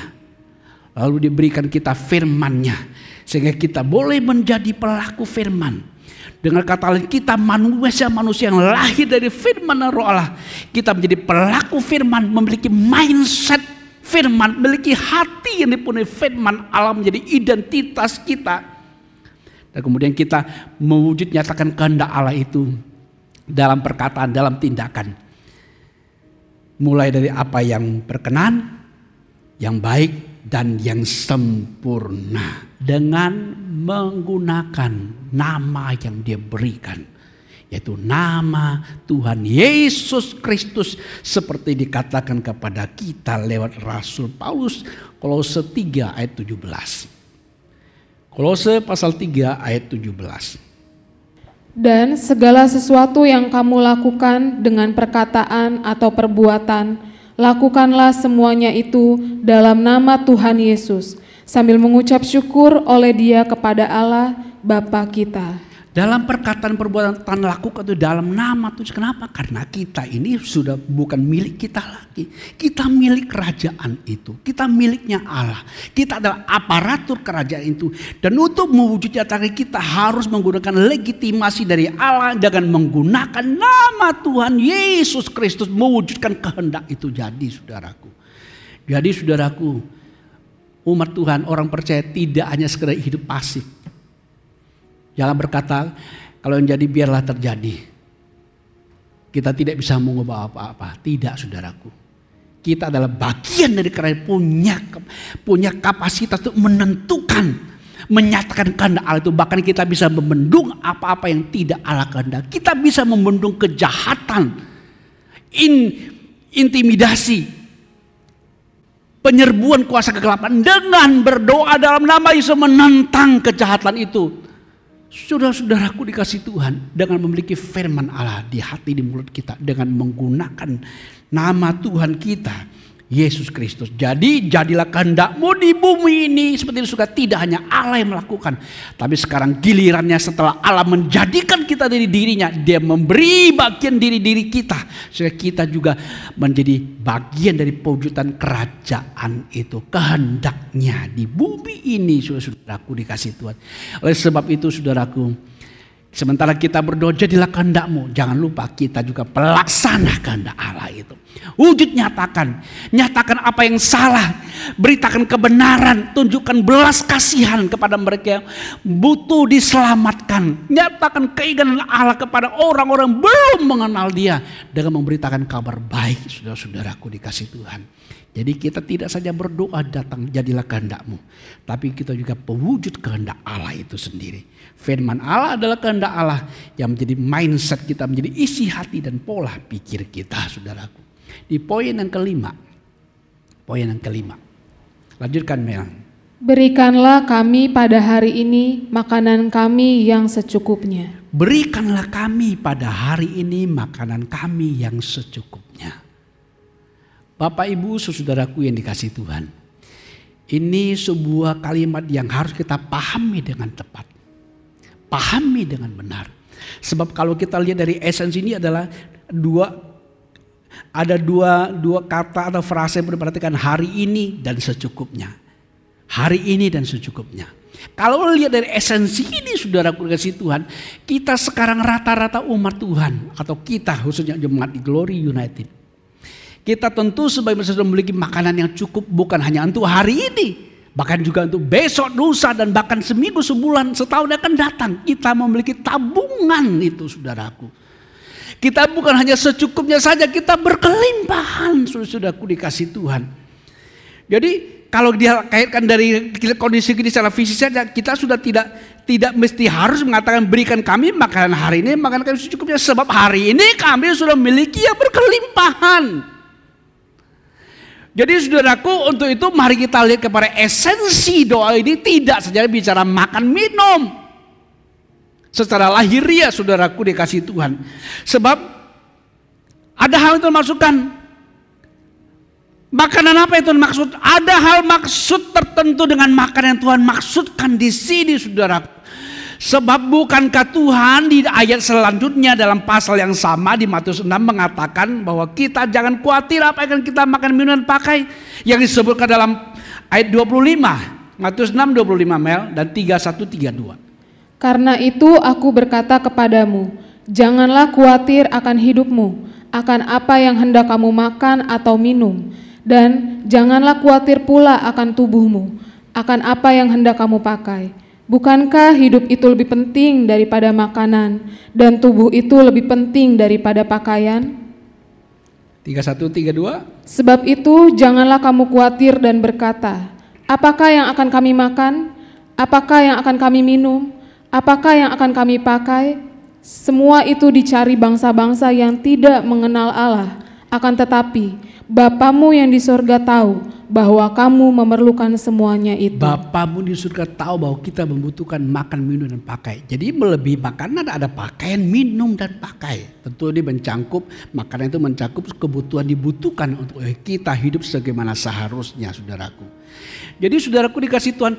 Lalu diberikan kita firman-Nya, sehingga kita boleh menjadi pelaku firman. Dengan kata lain, kita manusia yang lahir dari firman dan roh Allah. Kita menjadi pelaku firman, memiliki mindset firman, memiliki hati yang dipenuhi firman Allah menjadi identitas kita. Dan kemudian kita mewujud nyatakan kehendak Allah itu dalam perkataan, dalam tindakan. Mulai dari apa yang berkenan, yang baik, dan yang sempurna. Dengan menggunakan nama yang Dia berikan. Yaitu nama Tuhan Yesus Kristus. Seperti dikatakan kepada kita lewat Rasul Paulus. Kolose 3 ayat 17. Kolose pasal 3 ayat 17. Dan segala sesuatu yang kamu lakukan dengan perkataan atau perbuatan, lakukanlah semuanya itu dalam nama Tuhan Yesus, sambil mengucap syukur oleh Dia kepada Allah Bapa kita. Dalam perkataan perbuatan lakukan itu dalam nama Tuhan. Kenapa? Karena kita ini sudah bukan milik kita lagi. Kita milik kerajaan itu. Kita miliknya Allah. Kita adalah aparatur kerajaan itu. Dan untuk mewujudnya kita harus menggunakan legitimasi dari Allah dengan menggunakan nama Tuhan Yesus Kristus mewujudkan kehendak itu jadi saudaraku. Jadi saudaraku, umat Tuhan, orang percaya tidak hanya sekedar hidup pasif. Jangan berkata, kalau yang jadi biarlah terjadi. Kita tidak bisa mengubah apa-apa. Tidak saudaraku. Kita adalah bagian dari kerajaan, punya kapasitas untuk menentukan, menyatakan kehendak Allah itu. Bahkan kita bisa membendung apa-apa yang tidak Allah kehendak. Kita bisa membendung kejahatan, intimidasi, penyerbuan kuasa kegelapan dengan berdoa dalam nama Yesus menentang kejahatan itu. Saudara-saudaraku dikasih Tuhan, dengan memiliki firman Allah di hati, di mulut kita, dengan menggunakan nama Tuhan kita Yesus Kristus. Jadi jadilah kehendak-Mu di bumi ini seperti itu suka. Tidak hanya Allah yang melakukan, tapi sekarang gilirannya setelah Allah menjadikan kita dari dirinya, Dia memberi bagian diri kita sehingga kita juga menjadi bagian dari pewujudan kerajaan itu, kehendaknya di bumi ini. Saudaraku dikasih Tuhan. Oleh sebab itu saudaraku, sementara kita berdoa jadilah kehendak-Mu, jangan lupa kita juga pelaksana kehendak Allah itu. Wujud nyatakan apa yang salah, beritakan kebenaran, tunjukkan belas kasihan kepada mereka yang butuh diselamatkan. Nyatakan keinginan Allah kepada orang-orang yang belum mengenal Dia dengan memberitakan kabar baik. Saudara-saudaraku dikasih Tuhan. Jadi kita tidak saja berdoa datang jadilah kehendak-Mu, tapi kita juga pewujud kehendak Allah itu sendiri. Firman Allah adalah kehendak Allah yang menjadi mindset kita, menjadi isi hati dan pola pikir kita, saudaraku. Di poin yang kelima. Lanjutkan Mel. Berikanlah kami pada hari ini makanan kami yang secukupnya. Berikanlah kami pada hari ini makanan kami yang secukupnya. Bapak Ibu saudaraku yang dikasih Tuhan. Ini sebuah kalimat yang harus kita pahami dengan tepat. Pahami dengan benar. Sebab kalau kita lihat dari esensi ini adalah dua kata atau frase yang berartikan hari ini dan secukupnya. Hari ini dan secukupnya. Kalau lihat dari esensi ini saudaraku dikasih Tuhan, kita sekarang rata-rata umat Tuhan atau kita khususnya jemaat di Glory United. Kita tentu sebagai sudah memiliki makanan yang cukup bukan hanya untuk hari ini, bahkan juga untuk besok, lusa, dan bahkan seminggu, sebulan, setahun akan datang. Kita memiliki tabungan itu saudaraku. Kita bukan hanya secukupnya saja, kita berkelimpahan saudaraku dikasih Tuhan. Jadi kalau dia kaitkan dari kondisi ini secara fisik saja, kita sudah tidak mesti harus mengatakan berikan kami makanan hari ini, makanan kami secukupnya. Sebab hari ini kami sudah memiliki yang berkelimpahan. Jadi saudaraku, untuk itu mari kita lihat kepada esensi doa ini, tidak saja bicara makan minum secara lahiriah saudaraku dikasih Tuhan. Sebab ada hal yang Tuhan masukkan. Makanan apa yang Tuhan maksud? Ada hal maksud tertentu dengan makanan yang Tuhan maksudkan di sini saudaraku. Sebab bukankah Tuhan di ayat selanjutnya dalam pasal yang sama di Matius 6 mengatakan bahwa kita jangan khawatir apa yang kita makan, minum, dan pakai. Yang disebutkan dalam ayat 25. Matius 6, 25 Mel dan 31-32. Karena itu aku berkata kepadamu, janganlah khawatir akan hidupmu, akan apa yang hendak kamu makan atau minum. Dan janganlah khawatir pula akan tubuhmu, akan apa yang hendak kamu pakai. Bukankah hidup itu lebih penting daripada makanan, dan tubuh itu lebih penting daripada pakaian? 31, 32. Sebab itu janganlah kamu khawatir dan berkata, apakah yang akan kami makan? Apakah yang akan kami minum? Apakah yang akan kami pakai? Semua itu dicari bangsa-bangsa yang tidak mengenal Allah. Akan tetapi Bapamu yang di surga tahu bahwa kamu memerlukan semuanya itu. Bapamu di surga tahu bahwa kita membutuhkan makan, minum, dan pakai. Jadi melebihi makanan ada pakaian, minum, dan pakai. Tentu ini mencangkup, makanan itu mencakup kebutuhan dibutuhkan untuk kita hidup sebagaimana seharusnya, saudaraku. Jadi saudaraku dikasih Tuhan.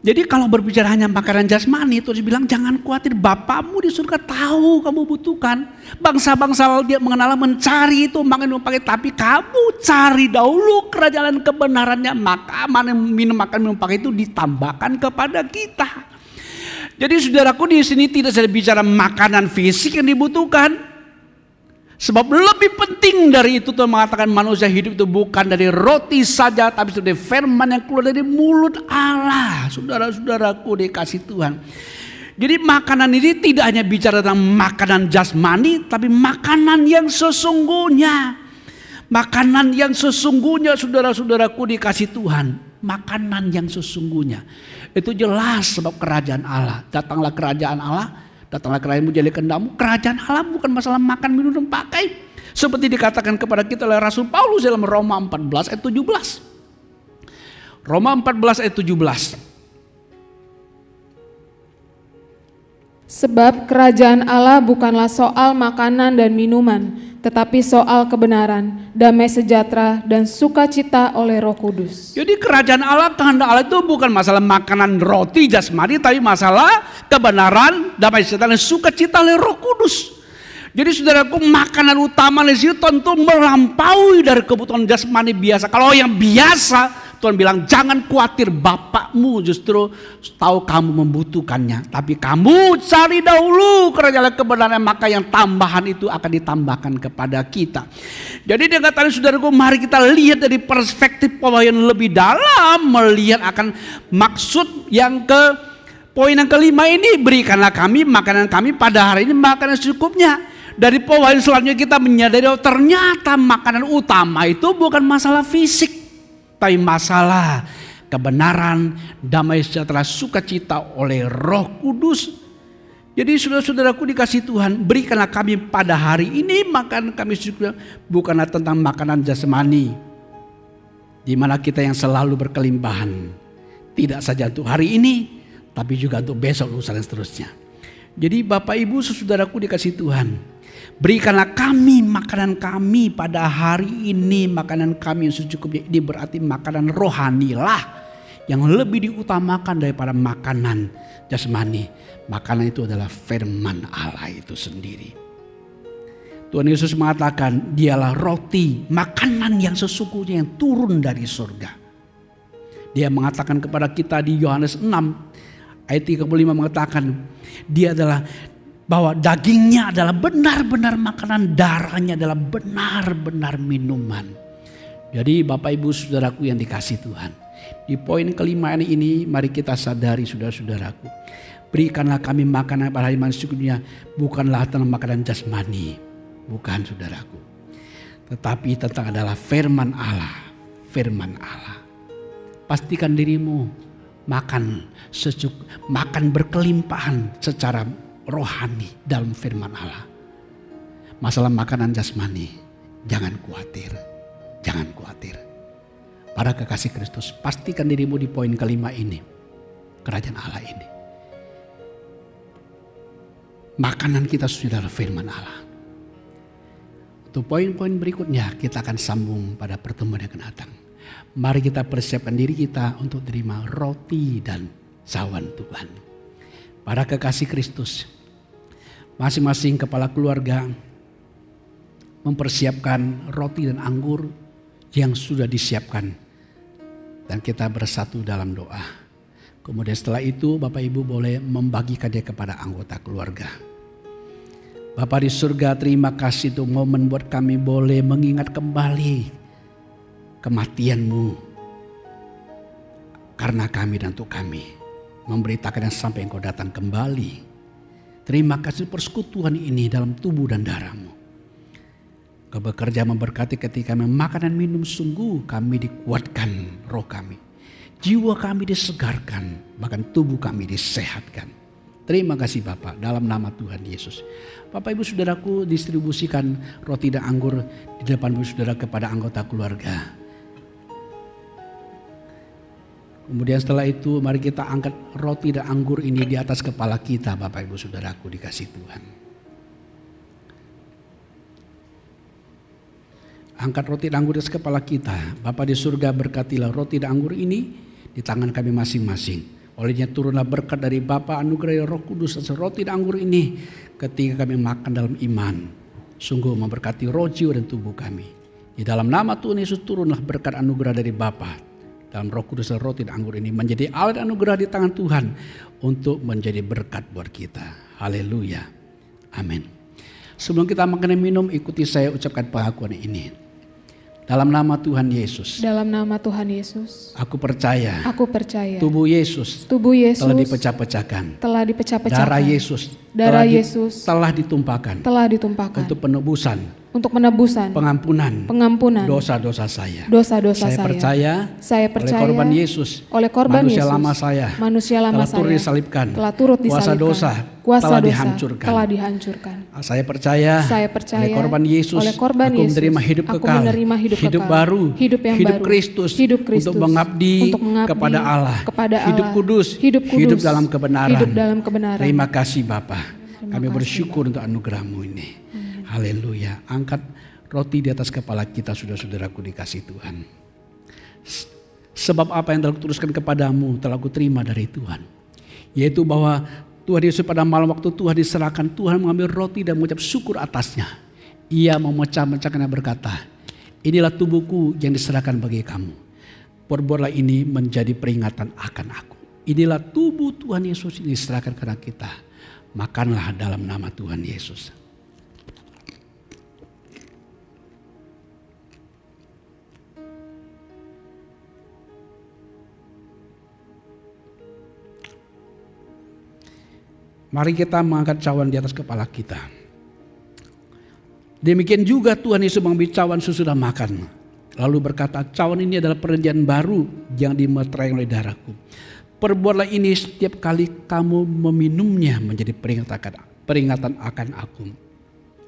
Jadi kalau berbicara hanya makanan jasmani, Tuhan bilang jangan khawatir, Bapamu di surga tahu kamu butuhkan. Bangsa-bangsa dia mengenal, mencari itu makan pakai, tapi kamu cari dahulu kerajaan kebenarannya, maka makan minum pakai itu ditambahkan kepada kita. Jadi saudaraku di sini tidak saya bicara makanan fisik yang dibutuhkan. Sebab lebih penting dari itu Tuhan mengatakan manusia hidup itu bukan dari roti saja, tapi dari firman yang keluar dari mulut Allah. Saudara-saudaraku dikasih Tuhan. Jadi makanan ini tidak hanya bicara tentang makanan jasmani, tapi makanan yang sesungguhnya. Makanan yang sesungguhnya, saudara-saudaraku dikasih Tuhan. Makanan yang sesungguhnya. Itu jelas sebab kerajaan Allah. Datanglah kerajaan Allah. Datanglah kerajaanmu, jadi kehendakmu. Kerajaan Allah bukan masalah makan, minum, dan pakai. Seperti dikatakan kepada kita oleh Rasul Paulus dalam Roma 14 ayat 17. Roma 14 ayat 17. Sebab kerajaan Allah bukanlah soal makanan dan minuman, tetapi soal kebenaran, damai sejahtera, dan sukacita oleh Roh Kudus. Jadi kerajaan Allah, kehendak Allah itu bukan masalah makanan roti jasmani, tapi masalah kebenaran, damai sejahtera, dan sukacita oleh Roh Kudus. Jadi saudaraku, makanan utama di situ tentu melampaui dari kebutuhan jasmani biasa. Kalau yang biasa, Tuhan bilang jangan khawatir, Bapakmu justru tahu kamu membutuhkannya. Tapi kamu cari dahulu kerajaan kebenaran, maka yang tambahan itu akan ditambahkan kepada kita. Jadi dengan tadi saudaraku, mari kita lihat dari perspektif yang lebih dalam, melihat akan maksud yang poin yang kelima ini, berikanlah kami makanan kami pada hari ini, makanan secukupnya. Dari poin selanjutnya kita menyadari bahwa ternyata makanan utama itu bukan masalah fisik, tapi masalah kebenaran, damai sejahtera, sukacita oleh Roh Kudus. Jadi saudara-saudaraku dikasih Tuhan, berikanlah kami pada hari ini makan kami secukupnya, bukanlah tentang makanan jasmani, di mana kita yang selalu berkelimpahan, tidak saja untuk hari ini, tapi juga untuk besok, lusa, dan seterusnya. Jadi Bapak Ibu saudaraku dikasih Tuhan, berikanlah kami makanan kami pada hari ini, makanan kami yang secukupnya. Ini berarti makanan rohanilah yang lebih diutamakan daripada makanan jasmani. Makanan itu adalah firman Allah itu sendiri. Tuhan Yesus mengatakan dialah roti, makanan yang sesungguhnya yang turun dari surga. Dia mengatakan kepada kita di Yohanes 6 ayat 35 mengatakan dia adalah bahwa dagingnya adalah benar-benar makanan, darahnya adalah benar-benar minuman. Jadi Bapak Ibu saudaraku yang dikasih Tuhan, di poin kelima ini mari kita sadari saudara-saudaraku, berikanlah kami makanan pada hari secukupnya, bukanlah tentang makanan jasmani, bukan saudaraku, tetapi tentang adalah firman Allah, firman Allah. Pastikan dirimu makan makan berkelimpahan secara rohani dalam firman Allah. Masalah makanan jasmani, jangan khawatir, jangan khawatir. Para kekasih Kristus, pastikan dirimu di poin kelima ini, kerajaan Allah ini. Makanan kita sudah adalah firman Allah. Untuk poin-poin berikutnya kita akan sambung pada pertemuan yang akan datang. Mari kita persiapkan diri kita untuk terima roti dan sawan Tuhan. Para kekasih Kristus, masing-masing kepala keluarga mempersiapkan roti dan anggur yang sudah disiapkan. Dan kita bersatu dalam doa. Kemudian setelah itu Bapak Ibu boleh membagikannya kepada anggota keluarga. Bapa di surga, terima kasih untuk momen buat kami boleh mengingat kembali kematian-Mu karena kami dan untuk kami. memberitakan yang sampai Engkau datang kembali. Terima kasih persekutuan ini dalam tubuh dan darah-Mu. Engkau bekerja memberkati ketika kami makan dan minum, sungguh kami dikuatkan roh kami. Jiwa kami disegarkan, bahkan tubuh kami disehatkan. Terima kasih Bapak, dalam nama Tuhan Yesus. Bapak Ibu Saudaraku, distribusikan roti dan anggur di depan Ibu Saudara kepada anggota keluarga. Kemudian setelah itu mari kita angkat roti dan anggur ini di atas kepala kita, Bapak Ibu Saudaraku dikasih Tuhan. Angkat roti dan anggur di atas kepala kita. Bapa di surga, berkatilah roti dan anggur ini di tangan kami masing-masing. Olehnya turunlah berkat dari Bapa, anugerah Roh Kudus atas roti dan anggur ini ketika kami makan dalam iman. Sungguh memberkati roh, jiwa dan tubuh kami. Di dalam nama Tuhan Yesus turunlah berkat anugerah dari Bapa dalam Roh Kudus dan roti dan anggur ini menjadi alat anugerah di tangan Tuhan untuk menjadi berkat buat kita. Haleluya. Amin. Sebelum kita makan dan minum, ikuti saya ucapkan pengakuan ini. Dalam nama Tuhan Yesus. Dalam nama Tuhan Yesus. Aku percaya. Aku percaya. Tubuh Yesus. Tubuh Yesus telah dipecah-pecahkan. Telah dipecah-pecahkan. Darah Yesus. Darah Yesus telah ditumpahkan. Telah ditumpahkan. Untuk penebusan. Untuk menebusan. Pengampunan. Dosa-dosa saya. Dosa-dosa saya. Saya percaya. Oleh korban Yesus. Oleh korban manusia Yesus. lama saya. Manusia lama telah turut saya. disalibkan. Telah turut disalibkan. Kuasa dosa dihancurkan. telah dihancurkan. Saya percaya. Oleh korban Yesus. aku menerima hidup kekal. Menerima hidup baru. Hidup yang baru. Kristus. Untuk mengabdi kepada Allah. Hidup kudus. Hidup dalam kebenaran. Terima kasih Bapa. Kami bersyukur untuk anugerah-Mu ini. Haleluya. Angkat roti di atas kepala kita, saudara-saudaraku dikasih Tuhan. Sebab apa yang telah kutuliskan kepadamu telah kuterima dari Tuhan. Yaitu bahwa Tuhan Yesus pada malam waktu Tuhan diserahkan, Tuhan mengambil roti dan mengucap syukur atasnya. Ia memecah-mecahkan dan berkata, inilah tubuhku yang diserahkan bagi kamu. Perbuatlah ini menjadi peringatan akan aku. Inilah tubuh Tuhan Yesus yang diserahkan kepada kita. Makanlah dalam nama Tuhan Yesus. Mari kita mengangkat cawan di atas kepala kita. Demikian juga Tuhan Yesus mengambil cawan sesudah makan. Lalu berkata, cawan ini adalah perjanjian baru yang dimeterai oleh darahku. Perbuatlah ini setiap kali kamu meminumnya menjadi peringatan akan aku.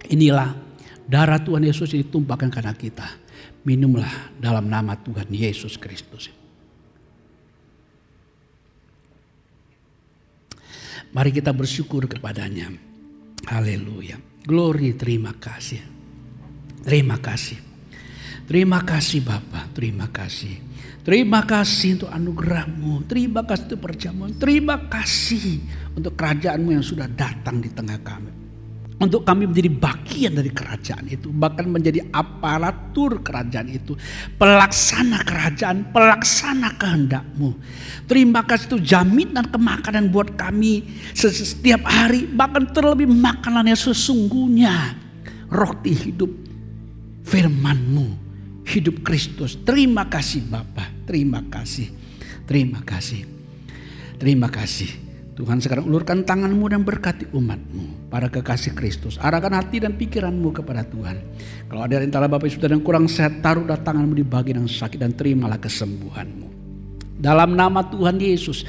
Inilah darah Tuhan Yesus yang ditumpahkan karena kita. Minumlah dalam nama Tuhan Yesus Kristus. Mari kita bersyukur kepadanya. Haleluya. Glory, terima kasih. Terima kasih. Terima kasih Bapa, terima kasih. Terima kasih untuk anugerah-Mu. Terima kasih untuk perjamuan. Terima kasih untuk kerajaan-Mu yang sudah datang di tengah kami. Untuk kami menjadi bagian dari kerajaan itu. Bahkan menjadi aparatur kerajaan itu. Pelaksana kerajaan, pelaksana kehendak-Mu. Terima kasih itu jaminan kemakanan buat kami setiap hari. Bahkan terlebih makanan yang sesungguhnya. Roti hidup, firman-Mu, hidup Kristus. Terima kasih Bapa, terima kasih. Terima kasih. Terima kasih. Tuhan sekarang ulurkan tangan-Mu dan berkati umat-Mu. Para kekasih Kristus, arahkan hati dan pikiran-Mu kepada Tuhan. Kalau ada antara Bapak Ibu Saudara yang kurang sehat, taruhlah tangan-Mu di bagian yang sakit dan terimalah kesembuhan-Mu. Dalam nama Tuhan Yesus,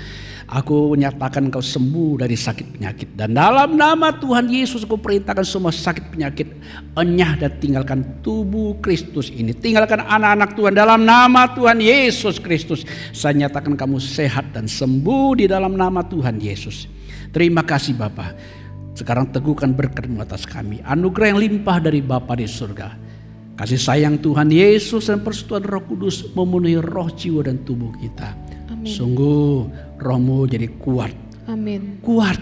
aku menyatakan engkau sembuh dari sakit penyakit. Dan dalam nama Tuhan Yesus, aku perintahkan semua sakit penyakit enyah dan tinggalkan tubuh Kristus ini. Tinggalkan anak-anak Tuhan dalam nama Tuhan Yesus Kristus. Saya nyatakan kamu sehat dan sembuh di dalam nama Tuhan Yesus. Terima kasih Bapa. Sekarang teguhkan berkat-Mu atas kami. Anugerah yang limpah dari Bapa di surga. Kasih sayang Tuhan Yesus dan persekutuan Roh Kudus memenuhi roh, jiwa dan tubuh kita. Amin. Sungguh roh-Mu jadi kuat. Amin. Kuat,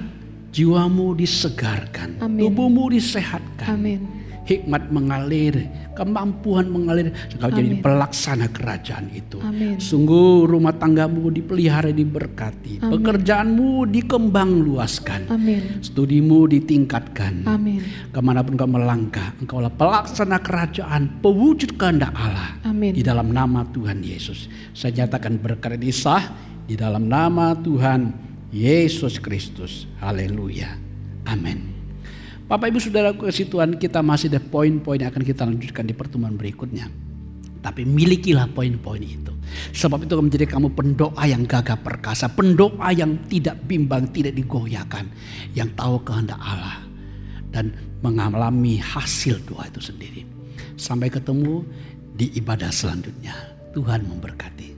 jiwamu disegarkan. Amin. Tubuhmu disehatkan. Amin. Hikmat mengalir, kemampuan mengalir. Engkau jadi pelaksana kerajaan itu. Amin. Sungguh rumah tanggamu dipelihara, diberkati. Amin. Pekerjaanmu dikembang luaskan. Amin. Studimu ditingkatkan. Amin. Kemanapun kau melangkah, engkaulah pelaksana kerajaan, pewujud kehendak Allah. Amin. Di dalam nama Tuhan Yesus. Saya nyatakan berkat disah di dalam nama Tuhan Yesus Kristus. Haleluya. Amin. Bapak Ibu Saudara kasih Tuhan, kita masih ada poin-poin yang akan kita lanjutkan di pertemuan berikutnya. Tapi milikilah poin-poin itu. Sebab itu akan menjadi kamu pendoa yang gagah perkasa. Pendoa yang tidak bimbang, tidak digoyahkan. Yang tahu kehendak Allah. Dan mengalami hasil doa itu sendiri. Sampai ketemu di ibadah selanjutnya. Tuhan memberkati.